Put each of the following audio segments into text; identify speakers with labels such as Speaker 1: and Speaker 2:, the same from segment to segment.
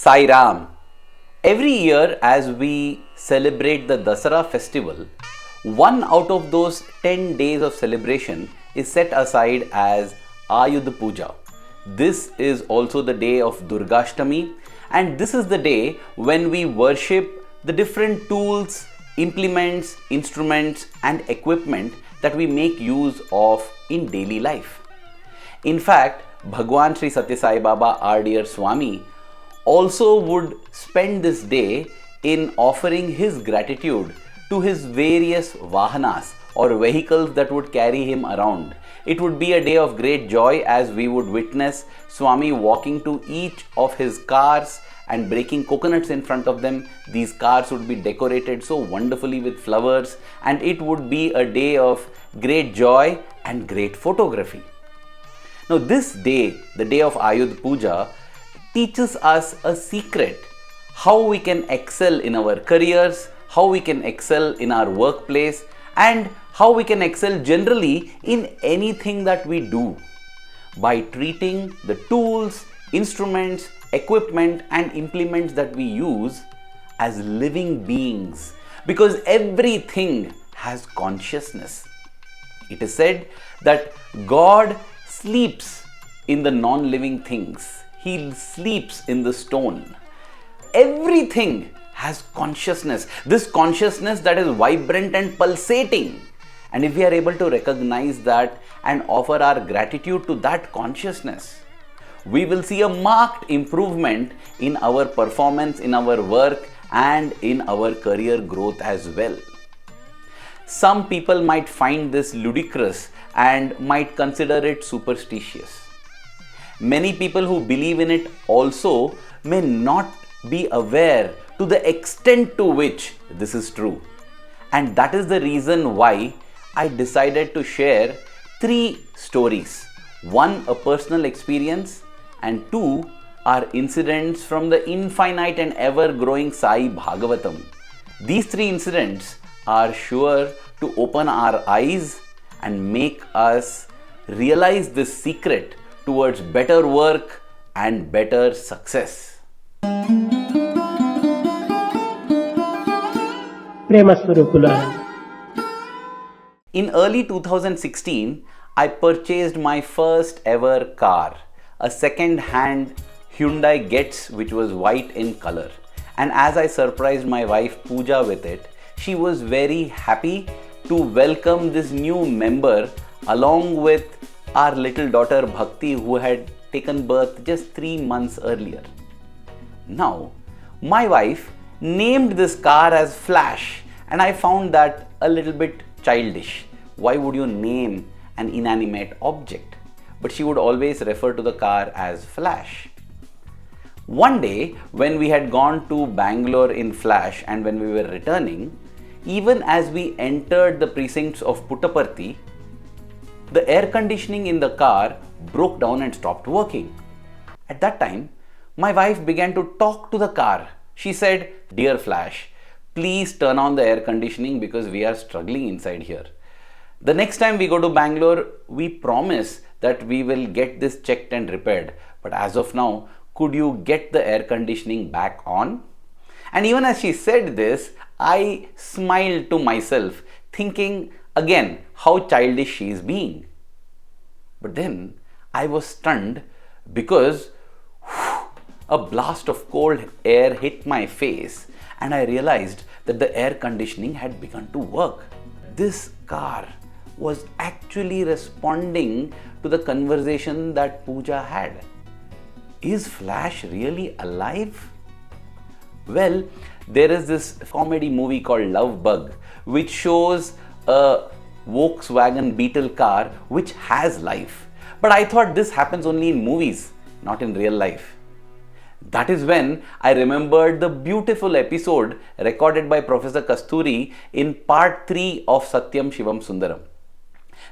Speaker 1: Sai Ram. Every year as we celebrate the Dasara festival, one out of those 10 days of celebration is set aside as Ayudha Puja. This is also the day of Durgashtami, and this is the day when we worship the different tools, implements, instruments and equipment that we make use of in daily life. In fact, Bhagawan Sri Sathya Sai Baba, our dear Swami, also would spend this day in offering his gratitude to his various vahanas or vehicles that would carry him around. It would be a day of great joy as we would witness Swami walking to each of his cars and breaking coconuts in front of them. These cars would be decorated so wonderfully with flowers, and it would be a day of great joy and great photography. Now this day, the day of Ayudha Puja, teaches us a secret how we can excel in our careers, how we can excel in our workplace, and how we can excel generally in anything that we do by treating the tools, instruments, equipment and implements that we use as living beings, because everything has consciousness. It is said that God sleeps in the non-living things. He sleeps in the stone. Everything has consciousness. This consciousness that is vibrant and pulsating. And if we are able to recognize that and offer our gratitude to that consciousness, we will see a marked improvement in our performance, in our work and in our career growth as well. Some people might find this ludicrous and might consider it superstitious. Many people who believe in it also may not be aware to the extent to which this is true. And that is the reason why I decided to share 3 stories. 1, a personal experience, and 2 are incidents from the infinite and ever-growing Sai Bhagavatam. These 3 incidents are sure to open our eyes and make us realize this secret towards better work and better success. In early 2016, I purchased my first ever car, a second-hand Hyundai Getz, which was white in color. And as I surprised my wife Pooja with it, she was very happy to welcome this new member along with our little daughter Bhakti, who had taken birth just 3 months earlier. Now, my wife named this car as Flash, and I found that a little bit childish. Why would you name an inanimate object? But she would always refer to the car as Flash. One day, when we had gone to Bangalore in Flash and when we were returning, even as we entered the precincts of Puttaparthi, the air conditioning in the car broke down and stopped working. At that time, my wife began to talk to the car. She said, "Dear Flash, please turn on the air conditioning because we are struggling inside here. The next time we go to Bangalore, we promise that we will get this checked and repaired. But as of now, could you get the air conditioning back on?" And even as she said this, I smiled to myself, thinking again how childish she is being. But then I was stunned because a blast of cold air hit my face and I realized that the air conditioning had begun to work. This car was actually responding to the conversation that Pooja had. Is Flash really alive? Well, there is this comedy movie called Love Bug, which shows a Volkswagen Beetle car which has life. But I thought this happens only in movies, not in real life. That is when I remembered the beautiful episode recorded by Professor Kasturi in part 3 of Satyam Shivam Sundaram.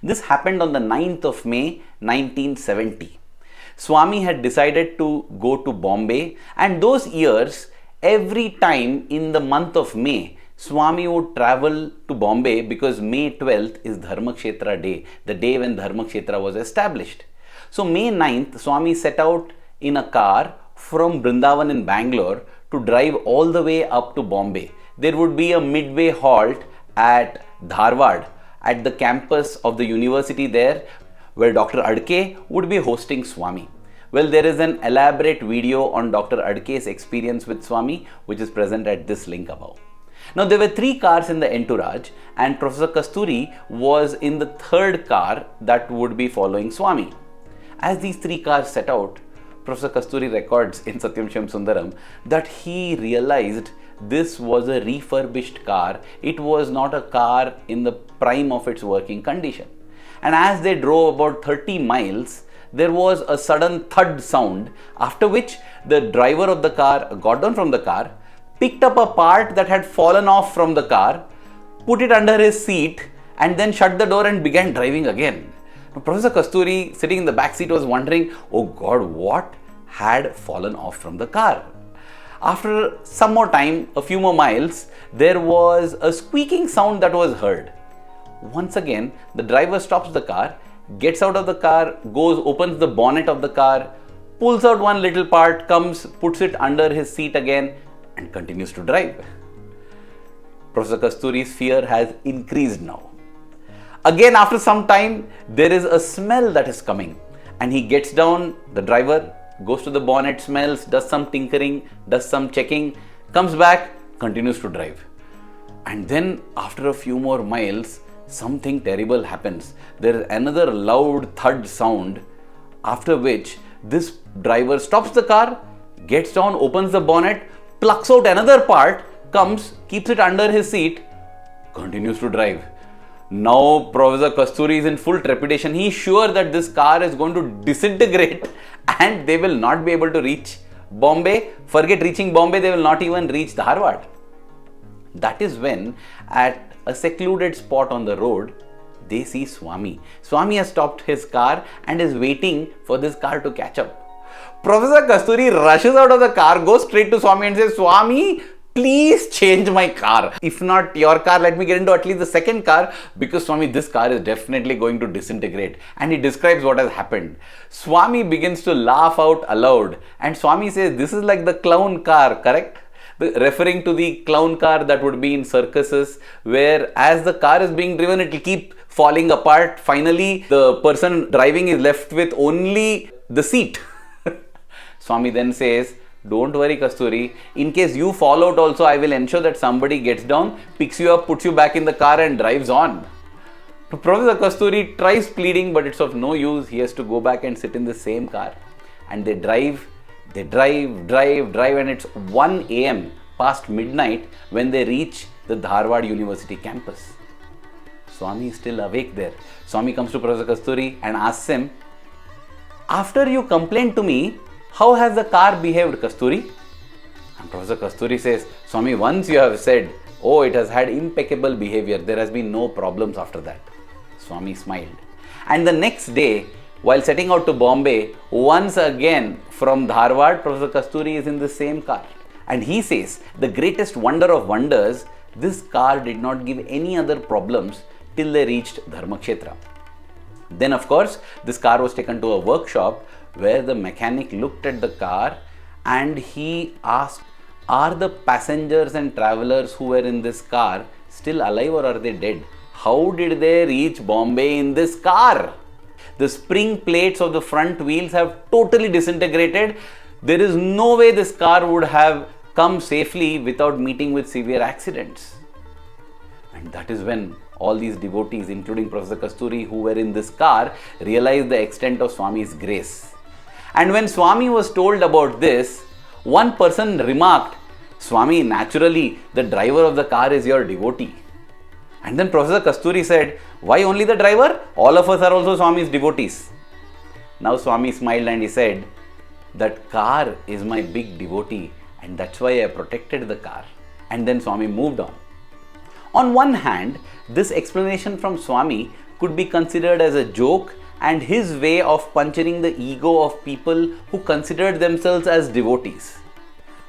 Speaker 1: This happened on the 9th of May 1970. Swami had decided to go to Bombay, and those years, every time in the month of May, Swami would travel to Bombay because May 12th is Dharmakshetra Day, the day when Dharmakshetra was established. So May 9th, Swami set out in a car from Brindavan in Bangalore to drive all the way up to Bombay. There would be a midway halt at Dharwad at the campus of the university there, where Dr. Adke would be hosting Swami. Well, there is an elaborate video on Dr. Adke's experience with Swami, which is present at this link above. Now, there were 3 cars in the entourage, and Professor Kasturi was in the 3rd car that would be following Swami. As these 3 cars set out, Professor Kasturi records in Satyam Shivam Sundaram that he realized this was a refurbished car. It was not a car in the prime of its working condition. And as they drove about 30 miles, there was a sudden thud sound, after which the driver of the car got down from the car, picked up a part that had fallen off from the car, put it under his seat, and then shut the door and began driving again. Now, Professor Kasturi, sitting in the back seat, was wondering, oh God, what had fallen off from the car? After some more time, a few more miles, there was a squeaking sound that was heard. Once again, the driver stops the car, gets out of the car, goes, opens the bonnet of the car, pulls out one little part, comes, puts it under his seat again, and continues to drive. Professor Kasturi's fear has increased now. Again, after some time, there is a smell that is coming, and he gets down, the driver goes to the bonnet, smells, does some tinkering, does some checking, comes back, continues to drive. And then after a few more miles, something terrible happens. There is another loud thud sound, after which this driver stops the car, gets down, opens the bonnet, plucks out another part, comes, keeps it under his seat, continues to drive. Now Professor Kasturi is in full trepidation. He is sure that this car is going to disintegrate and they will not be able to reach Bombay. Forget reaching Bombay, they will not even reach Dharwad. That is when, at a secluded spot on the road, they see Swami. Swami has stopped his car and is waiting for this car to catch up. Professor Kasturi rushes out of the car, goes straight to Swami and says, Swami, please change my car. If not your car, let me get into at least the second car, because Swami, this car is definitely going to disintegrate. And he describes what has happened. Swami begins to laugh out aloud, and Swami says, this is like the clown car, correct? Referring to the clown car that would be in circuses, where as the car is being driven, it will keep falling apart. Finally, the person driving is left with only the seat. Swami then says, don't worry, Kasturi. In case you fall out also, I will ensure that somebody gets down, picks you up, puts you back in the car and drives on. Professor Kasturi tries pleading, but it's of no use. He has to go back and sit in the same car. And they drive, and it's 1 a.m. past midnight when they reach the Dharwad University campus. Swami is still awake there. Swami comes to Professor Kasturi and asks him, after you complained to me, how has the car behaved, Kasturi? And Professor Kasturi says, Swami, once you have said, oh, it has had impeccable behavior, there has been no problems after that. Swami smiled. And the next day, while setting out to Bombay, once again from Dharwad, Professor Kasturi is in the same car. And he says, the greatest wonder of wonders, this car did not give any other problems till they reached Dharmakshetra. Then, of course, this car was taken to a workshop where the mechanic looked at the car and he asked, are the passengers and travelers who were in this car still alive or are they dead? How did they reach Bombay in this car? The spring plates of the front wheels have totally disintegrated. There is no way this car would have come safely without meeting with severe accidents. And that is when all these devotees, including Professor Kasturi, who were in this car, realized the extent of Swami's grace. And when Swami was told about this, one person remarked, Swami, naturally, the driver of the car is your devotee. And then Professor Kasturi said, why only the driver? All of us are also Swami's devotees. Now Swami smiled and he said, that car is my big devotee and that's why I protected the car. And then Swami moved on. On one hand, this explanation from Swami could be considered as a joke and his way of puncturing the ego of people who considered themselves as devotees.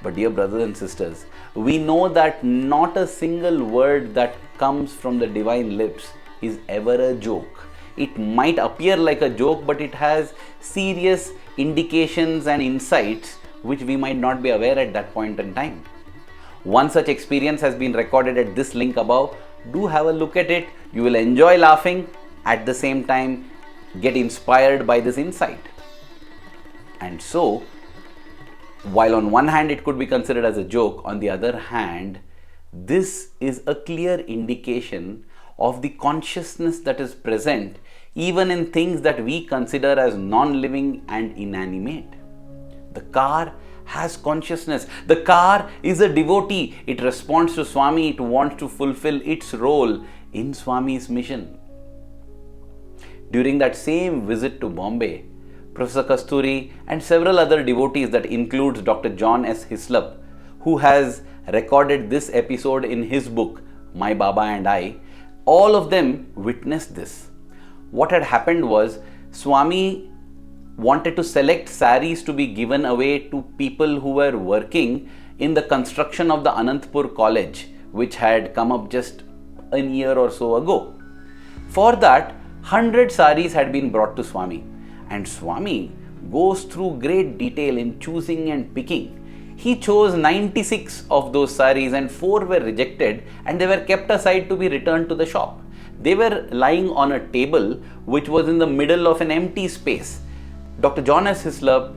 Speaker 1: But dear brothers and sisters, we know that not a single word that comes from the divine lips is ever a joke. It might appear like a joke, but it has serious indications and insights which we might not be aware at that point in time. One such experience has been recorded at this link above. Do have a look at it. You will enjoy laughing, at the same time get inspired by this insight. And so, while on one hand it could be considered as a joke, on the other hand, this is a clear indication of the consciousness that is present even in things that we consider as non-living and inanimate. The car has consciousness. The car is a devotee. It responds to Swami. It wants to fulfill its role in Swami's mission. During that same visit to Bombay, Professor Kasturi and several other devotees, that includes Dr. John S. Hislop, who has recorded this episode in his book, My Baba and I, all of them witnessed this. What had happened was, Swami wanted to select saris to be given away to people who were working in the construction of the Anantapur College, which had come up just a year or so ago. For that, 100 saris had been brought to Swami, and Swami goes through great detail in choosing and picking. He chose 96 of those saris and 4 were rejected, and they were kept aside to be returned to the shop. They were lying on a table which was in the middle of an empty space. Dr. John S. Hislop,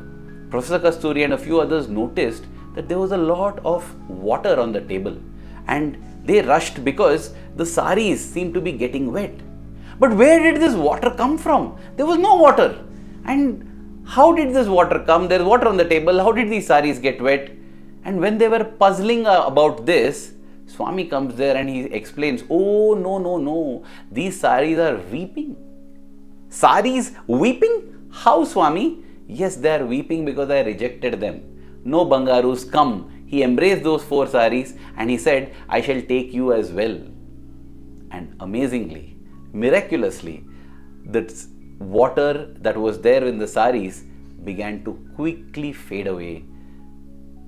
Speaker 1: Professor Kasturi and a few others noticed that there was a lot of water on the table, and they rushed because the saris seemed to be getting wet. But where did this water come from? There was no water. And how did this water come? There is water on the table. How did these saris get wet? And when they were puzzling about this, Swami comes there and he explains, oh, no. These saris are weeping. Saris weeping? How, Swami? Yes, they are weeping because I rejected them. No, Bangarus, come. He embraced those 4 saris and he said, I shall take you as well. And amazingly, miraculously, the water that was there in the saris began to quickly fade away.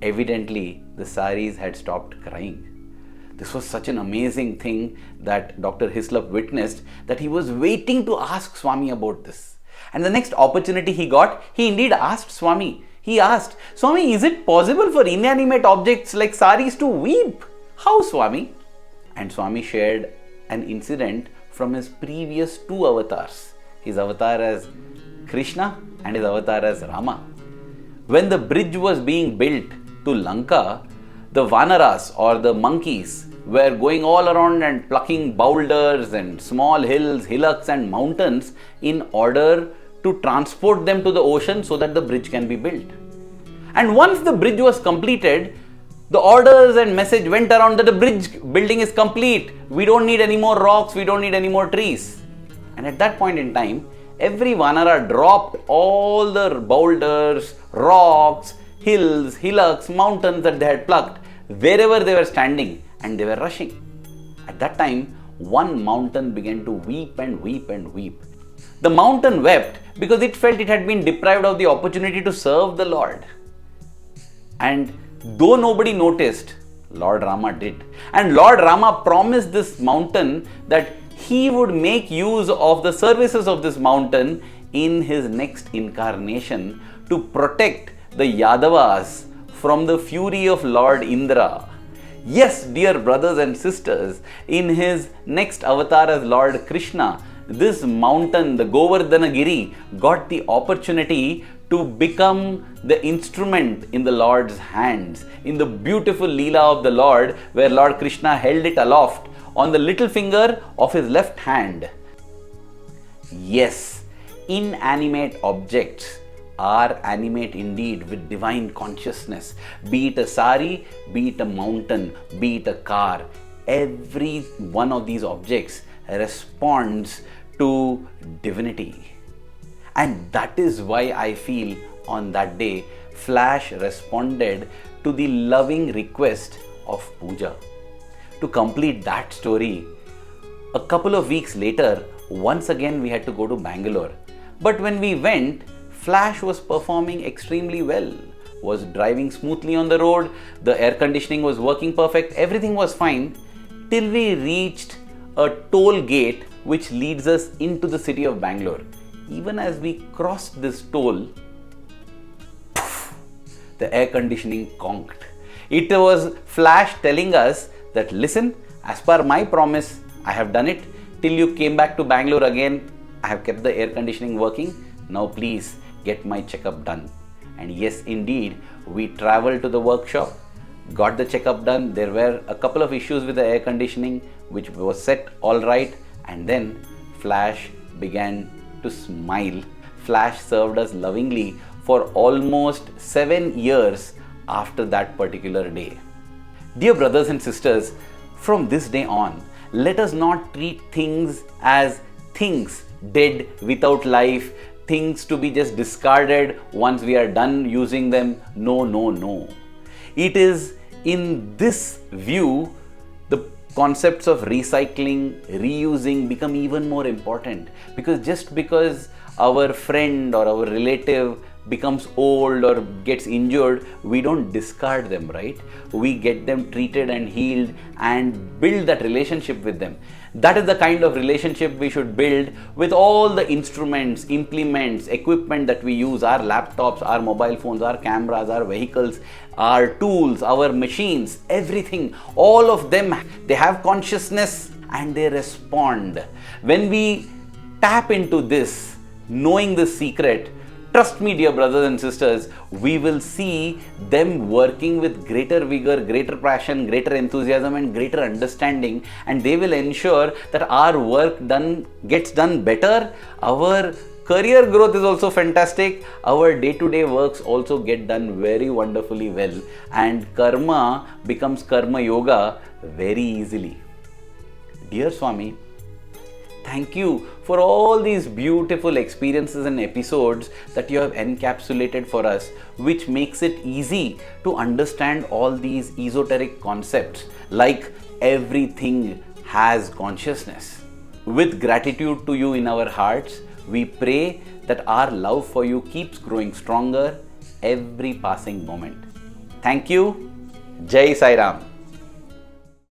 Speaker 1: Evidently, the saris had stopped crying. This was such an amazing thing that Dr. Hislop witnessed, that he was waiting to ask Swami about this. And the next opportunity he got, he indeed asked Swami. He asked, Swami, is it possible for inanimate objects like saris to weep? How, Swami? And Swami shared an incident from his previous 2 avatars, his avatar as Krishna and his avatar as Rama. When the bridge was being built to Lanka, the Vanaras or the monkeys were going all around and plucking boulders and small hills, hillocks and mountains in order to transport them to the ocean so that the bridge can be built. And once the bridge was completed, the orders and message went around that the bridge building is complete. We don't need any more rocks, we don't need any more trees. And at that point in time, every Vanara dropped all the boulders, rocks, hills, hillocks, mountains that they had plucked wherever they were standing, and they were rushing. At that time, one mountain began to weep and weep and weep. The mountain wept because it felt it had been deprived of the opportunity to serve the Lord. And though nobody noticed, Lord Rama did. And Lord Rama promised this mountain that he would make use of the services of this mountain in his next incarnation to protect the Yadavas from the fury of Lord Indra. Yes, dear brothers and sisters, in his next avatar as Lord Krishna, this mountain, the Govardhanagiri, got the opportunity to become the instrument in the Lord's hands, in the beautiful Leela of the Lord, where Lord Krishna held it aloft on the little finger of his left hand. Yes, inanimate objects are animate indeed with divine consciousness. Be it a sari, be it a mountain, be it a car, every one of these objects responds to divinity. And that is why I feel on that day, Flash responded to the loving request of puja. To complete that story, a couple of weeks later, once again we had to go to Bangalore. But when we went, Flash was performing extremely well, was driving smoothly on the road, the air conditioning was working perfect, everything was fine, till we reached a toll gate which leads us into the city of Bangalore. Even as we crossed this toll, the air conditioning conked. It was Flash telling us that, listen, as per my promise, I have done it. Till you came back to Bangalore again, I have kept the air conditioning working. Now please get my checkup done. And yes, indeed, we traveled to the workshop, got the checkup done. There were a couple of issues with the air conditioning, which was set all right. And then Flash began to smile. Flash served us lovingly for almost 7 years after that particular day. Dear brothers and sisters, from this day on, let us not treat things as things dead, without life, things to be just discarded once we are done using them. No, no, no. It is in this view the concepts of recycling, reusing become even more important, because just because our friend or our relative becomes old or gets injured, we don't discard them, right? We get them treated and healed and build that relationship with them. That is the kind of relationship we should build with all the instruments, implements, equipment that we use, our laptops, our mobile phones, our cameras, our vehicles, our tools, our machines, everything. All of them, they have consciousness and they respond. When we tap into this, knowing this secret, trust me, dear brothers and sisters, we will see them working with greater vigor, greater passion, greater enthusiasm and greater understanding, and they will ensure that our work gets done better. Our career growth is also fantastic. Our day-to-day works also get done very wonderfully well, and karma becomes karma yoga very easily. Dear Swami, thank you for all these beautiful experiences and episodes that you have encapsulated for us, which makes it easy to understand all these esoteric concepts like everything has consciousness. With gratitude to you in our hearts, we pray that our love for you keeps growing stronger every passing moment. Thank you. Jai Sai Ram.